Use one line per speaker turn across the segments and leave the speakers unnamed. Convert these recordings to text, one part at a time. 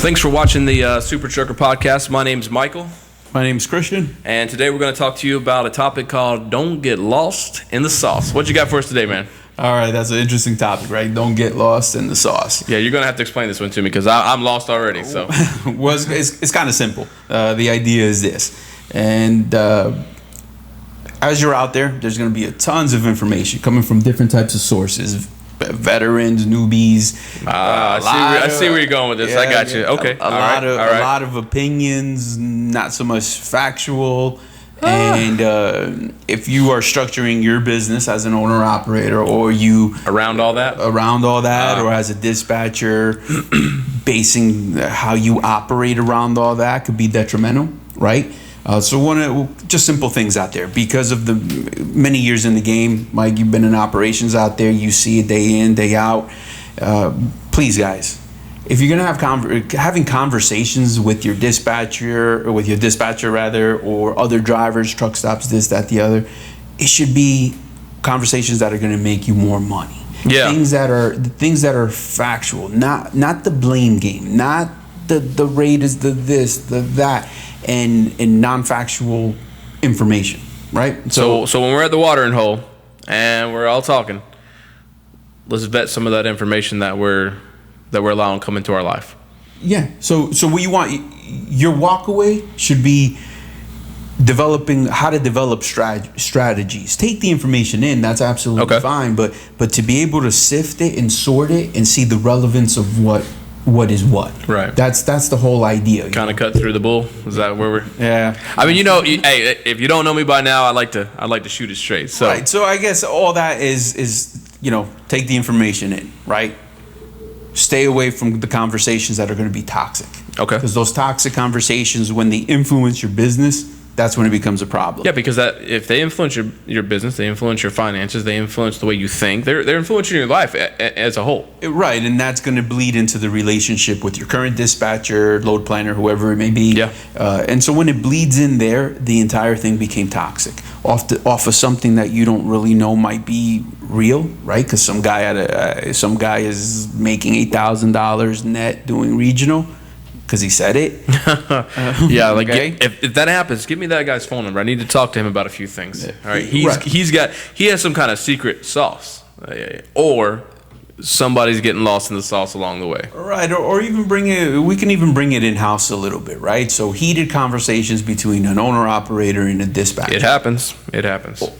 Thanks for watching the SuperTrucker podcast. My name's Michael.
My name's Christian.
And today we're going to talk to you about a topic called Don't Get Lost in the Sauce. What you got for us today, man?
All right, that's an interesting topic, right? Don't get lost in the sauce.
Yeah, you're going to have to explain this one to me because I'm lost already. So,
well, it's kind of simple. The idea is this. And as you're out there, there's going to be tons of information coming from different types of sources. Veterans, newbies.
I see where you're going with this.
Yeah,
I got you. Okay.
A lot of opinions, not so much factual. And if you are structuring your business as an owner operator, or you
around all that,
or as a dispatcher, basing how you operate around all that could be detrimental, right? So just simple things out there. Because of the many years in the game, Mike, you've been in operations out there. You see it day in, day out. Please, guys, if you're gonna have having conversations with your dispatcher, or other drivers, truck stops, this, that, the other, it should be conversations that are gonna make you more money.
Yeah.
Things that are factual, not the blame game, not the rate is the this, the that. And non-factual information, right?
So when we're at the watering hole and we're all talking, let's vet some of that information that we're allowing come into our life.
Yeah. So what you want, your walkaway should be developing how to develop strategies. Take the information in, that's absolutely fine, but to be able to sift it and sort it and see the relevance of what is what.
Right.
That's the whole idea.
Kind of cut through the bull. Is that where we're?
Yeah.
I mean, hey, if you don't know me by now, I like to shoot it straight. So.
Right. So I guess all that is take the information in, right? Stay away from the conversations that are going to be toxic.
Okay.
Because those toxic conversations, when they influence your business, that's when it becomes a problem.
Yeah, because if they influence your business, they influence your finances, they influence the way you think. They're influencing your life as a whole.
Right, and that's going to bleed into the relationship with your current dispatcher, load planner, whoever it may be.
Yeah.
And so when it bleeds in there, the entire thing became toxic. Off of something that you don't really know might be real, right? Because some guy is making $8,000 net doing regional. Because he said it.
Yeah, like if that happens, give me that guy's phone number. I need to talk to him about a few things. All right, he has some kind of secret sauce, or somebody's getting lost in the sauce along the way.
Right, or even we can even bring it in house a little bit, right? So heated conversations between an owner operator and a dispatcher.
It happens.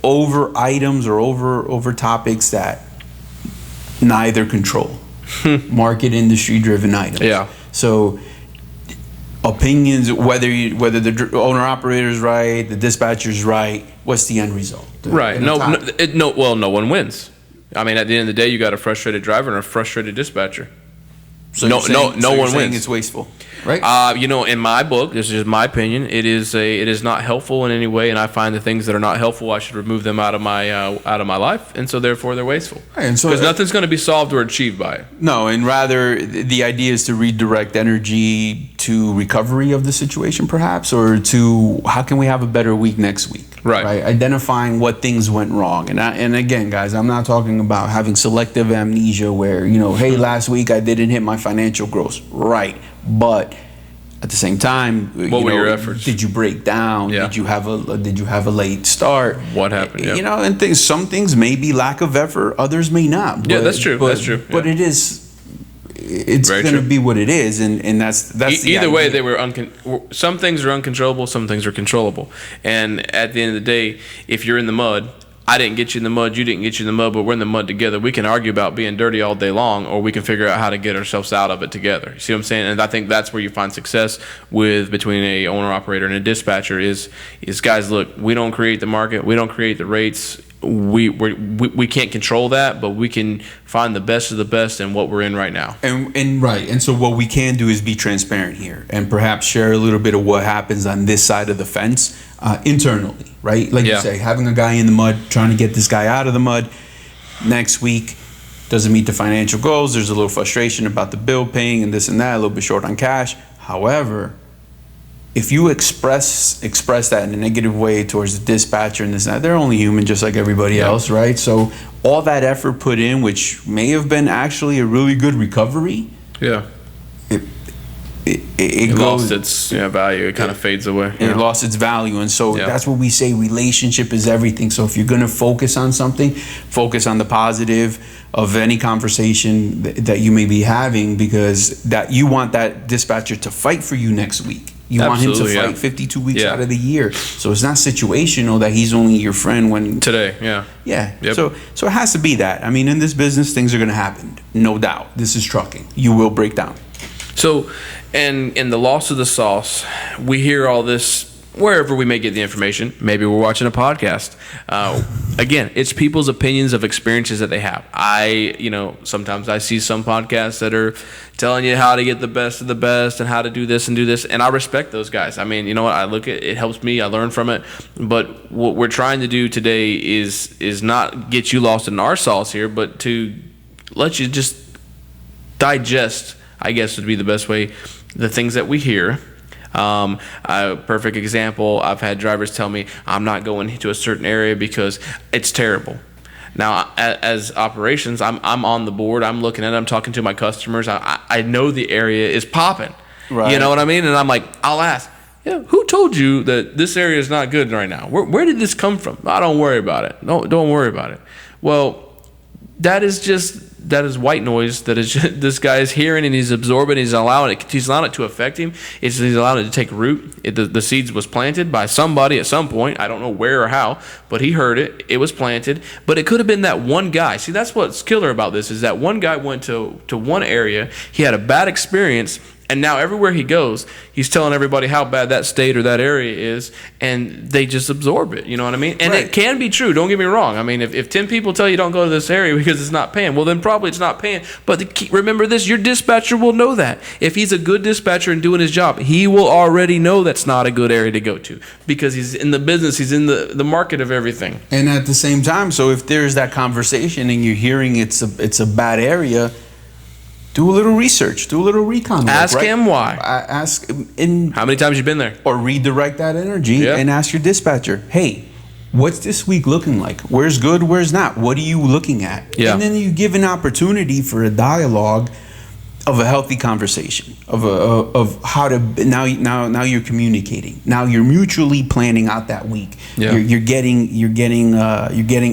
Over items or over topics that neither control. Market industry driven items.
Yeah.
So opinions, whether the owner operator is right, the dispatcher's right, what's the end result?
Right. No one wins. I mean, at the end of the day, you got a frustrated driver and a frustrated dispatcher.
So
no one wins.
It's wasteful, right?
In my book, this is just my opinion. It is not helpful in any way, and I find the things that are not helpful, I should remove them out of my life, and so therefore they're wasteful.
Right, and so
because nothing's going to be solved or achieved by it.
No, and rather the idea is to redirect energy to recovery of the situation, perhaps, or to how can we have a better week next week.
Right.
Identifying what things went wrong. And again, guys, I'm not talking about having selective amnesia where, hey, last week I didn't hit my financial gross. Right. But at the same time,
what were your efforts?
Did you break down?
Yeah.
Did you have a late start?
What happened? Yeah.
And some things may be lack of effort, others may not.
Yeah, that's true. That's true.
But it's going to be what it is, and that's
either way. They were some things are uncontrollable, some things are controllable. And at the end of the day, if you're in the mud, I didn't get you in the mud, you didn't get you in the mud, but we're in the mud together. We can argue about being dirty all day long, or we can figure out how to get ourselves out of it together. You see what I'm saying? And I think that's where you find success between a owner operator and a dispatcher is guys, look, we don't create the market, we don't create the rates. We can't control that, but we can find the best of the best in what we're in right now.
And so what we can do is be transparent here and perhaps share a little bit of what happens on this side of the fence internally, right? Like you say, having a guy in the mud, trying to get this guy out of the mud. Next week doesn't meet the financial goals. There's a little frustration about the bill paying and this and that, a little bit short on cash. However, if you express that in a negative way towards the dispatcher and this and that, they're only human just like everybody else, right? So all that effort put in, which may have been actually a really good recovery, it
lost
goes,
its value. It kind of fades away.
it lost its value. And so that's what we say, relationship is everything. So if you're going to focus on something, focus on the positive of any conversation that you may be having, because that you want that dispatcher to fight for you next week. You want him to fight 52 weeks out of the year. So it's not situational that he's only your friend when
today.
Yeah. So it has to be that. I mean, in this business, things are going to happen. No doubt. This is trucking. You will break down.
So, and in the loss of the sauce, we hear all this wherever we may get the information. Maybe we're watching a podcast. Again, it's people's opinions of experiences that they have. Sometimes I see some podcasts that are telling you how to get the best of the best and how to do this and do this, and I respect those guys. I mean, you know what? I look at it, helps me. I learn from it. But what we're trying to do today is not get you lost in our sauce here, but to let you just digest, I guess would be the best way, the things that we hear. A perfect example, I've had drivers tell me, I'm not going into a certain area because it's terrible. Now, as operations, I'm on the board, I'm looking at it, I'm talking to my customers, I know the area is popping. Right. You know what I mean? And I'm like, I'll ask, who told you that this area is not good right now? Where did this come from? Oh, don't worry about it. Don't worry about it. Well, that is white noise that is just, this guy is hearing, and he's absorbing. He's allowing it to affect him. He's allowing it to take root. The seeds was planted by somebody at some point. I don't know where or how, but he heard it. It was planted, but it could have been that one guy. See, that's what's killer about this, is that one guy went to one area. He had a bad experience. And now everywhere he goes, he's telling everybody how bad that state or that area is, and they just absorb it. You know what I mean? And It can be true. Don't get me wrong. I mean, if 10 people tell you don't go to this area because it's not paying, well, then probably it's not paying. But remember this, your dispatcher will know that. If he's a good dispatcher and doing his job, he will already know that's not a good area to go to, because he's in the business, he's in the market of everything.
And at the same time, so if there's that conversation and you're hearing it's a bad area, do a little research, do a little recon.
Ask him why.
Ask
how many times you've been there,
or redirect that energy and ask your dispatcher, hey, what's this week looking like? Where's good? Where's not? What are you looking at?
Yeah.
And then you give an opportunity for a dialogue of a healthy conversation of how to now you're communicating. Now you're mutually planning out that week.
Yeah.
You're getting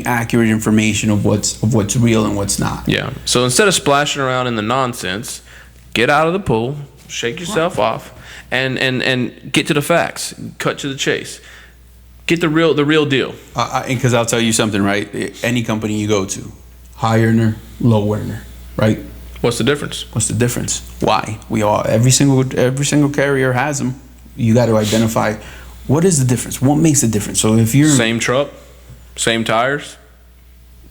accurate information of what's real and what's not.
Yeah. So instead of splashing around in the nonsense, get out of the pool, shake yourself off, and get to the facts. Cut to the chase. Get the real deal.
Because I'll tell you something, right? Any company you go to, high earner, low earner, right?
What's the difference?
What's the difference? Why? Every single carrier has them. You got to identify what is the difference. What makes the difference? So if you're
same truck, same tires,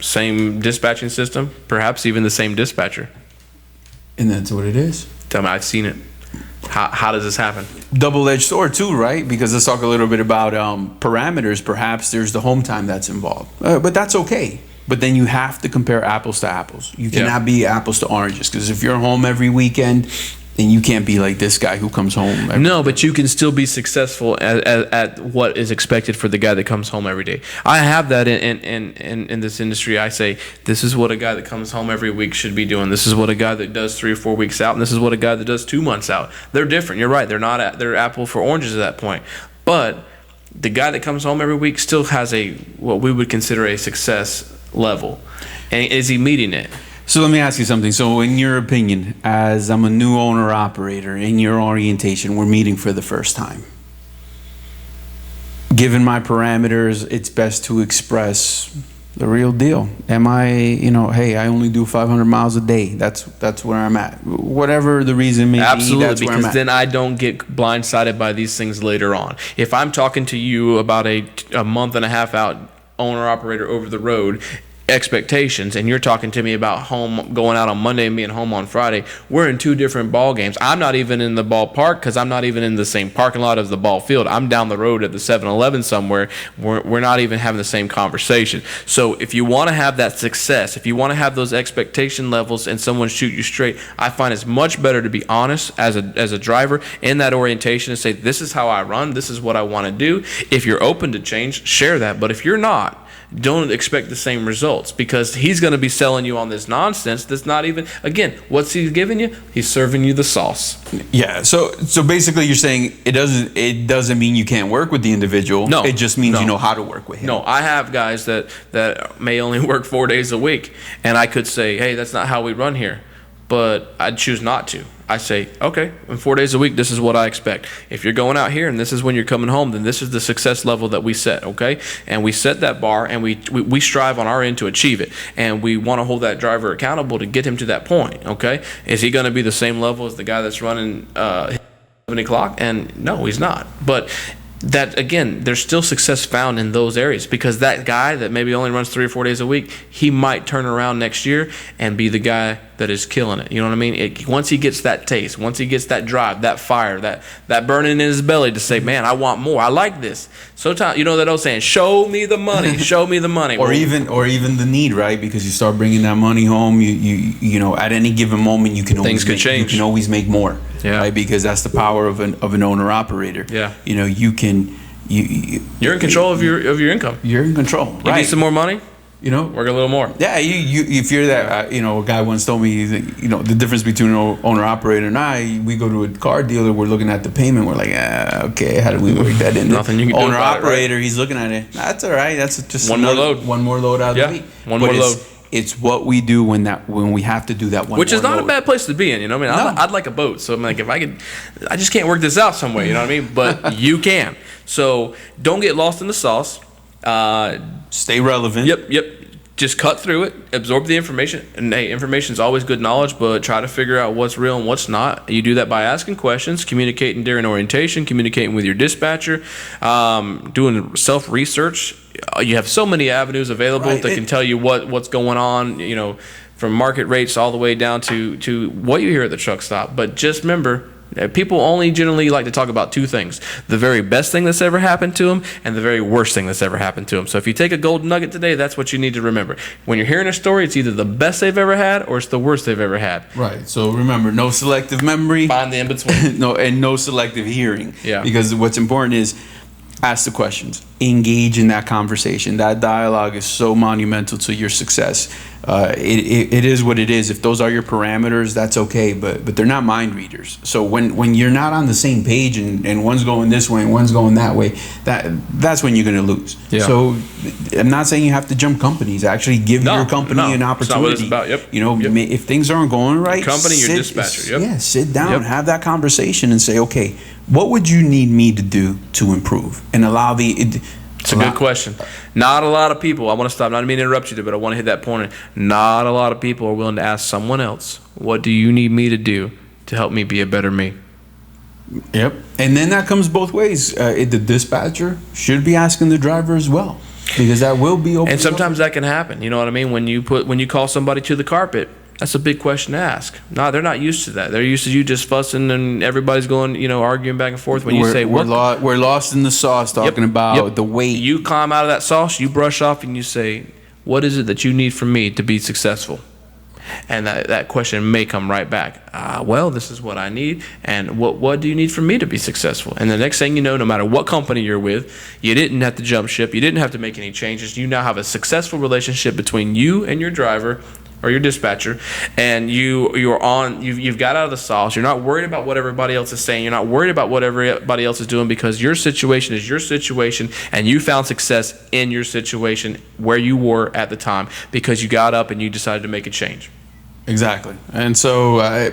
same dispatching system, perhaps even the same dispatcher.
And that's what it is.
Tell me, I've seen it. How does this happen?
Double-edged sword too, right? Because let's talk a little bit about parameters. Perhaps there's the home time that's involved, but that's okay. But then you have to compare apples to apples. You cannot be apples to oranges, because if you're home every weekend, then you can't be like this guy who comes home.
But you can still be successful at what is expected for the guy that comes home every day. I have that in this industry. I say, this is what a guy that comes home every week should be doing. This is what a guy that does 3 or 4 weeks out, and this is what a guy that does 2 months out. They're different. You're right. They're apple for oranges at that point. But the guy that comes home every week still has what we would consider a success level. And is he meeting it?
So let me ask you something. So in your opinion, as I'm a new owner operator, in your orientation, we're meeting for the first time. Given my parameters, it's best to express the real deal. Am I, hey, I only do 500 miles a day. That's where I'm at. Whatever the reason may be, that's where I'm at.
Absolutely, because then I don't get blindsided by these things later on. If I'm talking to you about a month and a half out owner operator over the road expectations, and you're talking to me about home going out on Monday and being home on Friday, we're in 2 different ball games. I'm not even in the ballpark, because I'm not even in the same parking lot as the ball field. I'm down the road at the 7-Eleven somewhere. We're not even having the same conversation. So if you want to have that success, if you want to have those expectation levels and someone shoot you straight, I find it's much better to be honest as a driver in that orientation and say, this is how I run, this is what I want to do. If you're open to change, share that. But if you're not, don't expect the same results. results, because he's going to be selling you on this nonsense that's not even, again, what's he giving you? He's serving you the sauce.
Yeah. So basically you're saying it doesn't mean you can't work with the individual.
No.
It just means you know how to work with him.
No, I have guys that may only work 4 days a week, and I could say, hey, that's not how we run here, but I'd choose not to. I say, okay, in 4 days a week, this is what I expect. If you're going out here and this is when you're coming home, then this is the success level that we set, okay? And we set that bar, and we strive on our end to achieve it. And we want to hold that driver accountable to get him to that point, okay? Is he going to be the same level as the guy that's running 7 o'clock? And no, he's not. But that, again, there's still success found in those areas, because that guy that maybe only runs 3 or 4 days a week, he might turn around next year and be the guy that is killing it. You know what I mean? Once he gets that taste, once he gets that drive, that fire, that burning in his belly to say, man, I want more. I like this. Sometimes, you know that old saying, show me the money, show me the money.
Or even the need, right? Because you start bringing that money home, you know, at any given moment you can always
change.
You can always make more.
Yeah.
Right? Because that's the power of an owner operator.
Yeah.
You know, you're
in control of your income.
You're in control.
You
right.
need some more money?
You know,
work a little more.
Yeah, you if you're that, you know, a guy once told me that, you know, the difference between an owner operator and we go to a car dealer, we're looking at the payment, we're like, okay, how do we work that in?
Nothing you can do
owner
about
operator,
it, right?
He's looking at it. That's all right. That's just
one more load
out of the week.
One more load.
It's what we do when we have to do that one.
Which is not
load.
a bad place to be in, you know what I mean?
No.
I'd like a boat. So I'm like, if I could, I just can't work this out some way, you know what I mean? But you can. So don't get lost in the sauce.
Stay relevant.
Yep. Just cut through it, absorb the information. And hey, information is always good knowledge, but try to figure out what's real and what's not. You do that by asking questions, communicating during orientation, communicating with your dispatcher, doing self-research. You have so many avenues available that can tell you what's going on, you know, from market rates all the way down to what you hear at the truck stop. But just remember, people only generally like to talk about two things: the very best thing that's ever happened to them and the very worst thing that's ever happened to them. So if you take a gold nugget today, that's what you need to remember. When you're hearing a story, it's either the best they've ever had or it's the worst they've ever had.
Right. So remember, no selective memory.
Find the in-between.
No selective hearing.
Yeah.
Because what's important is ask the questions. Engage in that conversation. That dialogue is so monumental to your success. It is what it is. If those are your parameters, that's okay, but they're not mind readers. So when you're not on the same page and one's going this way and one's going that way, that's when you're going to lose. Yeah. So I'm not saying you have to jump companies. Actually give your company an opportunity. That's not what it's about. Yep. You know, if things aren't going right,
your dispatcher. Yep.
Yeah, sit down, have that conversation and say, okay, what would you need me to do to improve? And allow
It's a good question. Not a lot of people, I want to stop, not to mean to interrupt you, but I want to hit that point. Not a lot of people are willing to ask someone else, what do you need me to do to help me be a better me?
Yep. And then that comes both ways. The dispatcher should be asking the driver as well, because that will be open.
And sometimes that can happen. You know what I mean? When you call somebody to the carpet, that's a big question to ask. No, they're not used to that. They're used to you just fussing and everybody's going, you know, arguing back and forth. When you say
we're lost in the sauce, talking about the weight.
You climb out of that sauce, you brush off, and you say, what is it that you need from me to be successful? And that question may come right back. Well, this is what I need, and what do you need from me to be successful? And the next thing you know, no matter what company you're with, you didn't have to jump ship. You didn't have to make any changes. You now have a successful relationship between you and your driver or your dispatcher, and you've got out of the sauce. You're not worried about what everybody else is saying. You're not worried about what everybody else is doing, because your situation is your situation, and you found success in your situation where you were at the time because you got up and you decided to make a change.
Exactly. And so,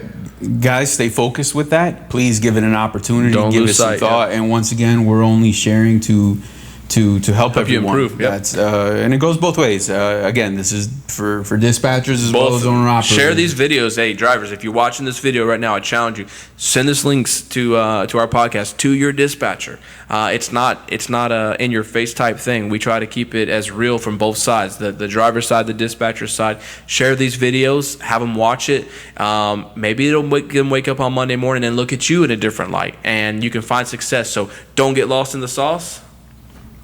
guys, stay focused with that. Please give it an opportunity.
Don't
give
lose
it some
sight,
thought. And once again, we're only sharing to help everyone.
You improve. Yep.
That's and it goes both ways. Again, this is for dispatchers as well as owner operators.
Share these videos. Hey, drivers, if you're watching this video right now, I challenge you, send this links to our podcast to your dispatcher. It's not a in your face type thing. We try to keep it as real from both sides, the driver's side, the dispatcher side. Share these videos, have them watch it. Maybe it'll make them wake up on Monday morning and look at you in a different light, and you can find success. So don't get lost in the sauce.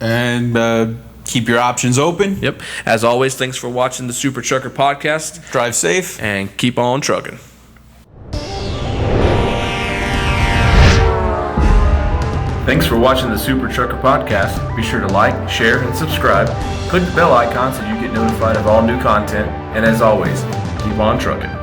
And keep your options open.
Yep. As always, thanks for watching the SuperTrucker podcast.
Drive safe.
And keep on trucking. Thanks for watching the SuperTrucker podcast. Be sure to like, share, and subscribe. Click the bell icon so you get notified of all new content. And as always, keep on trucking.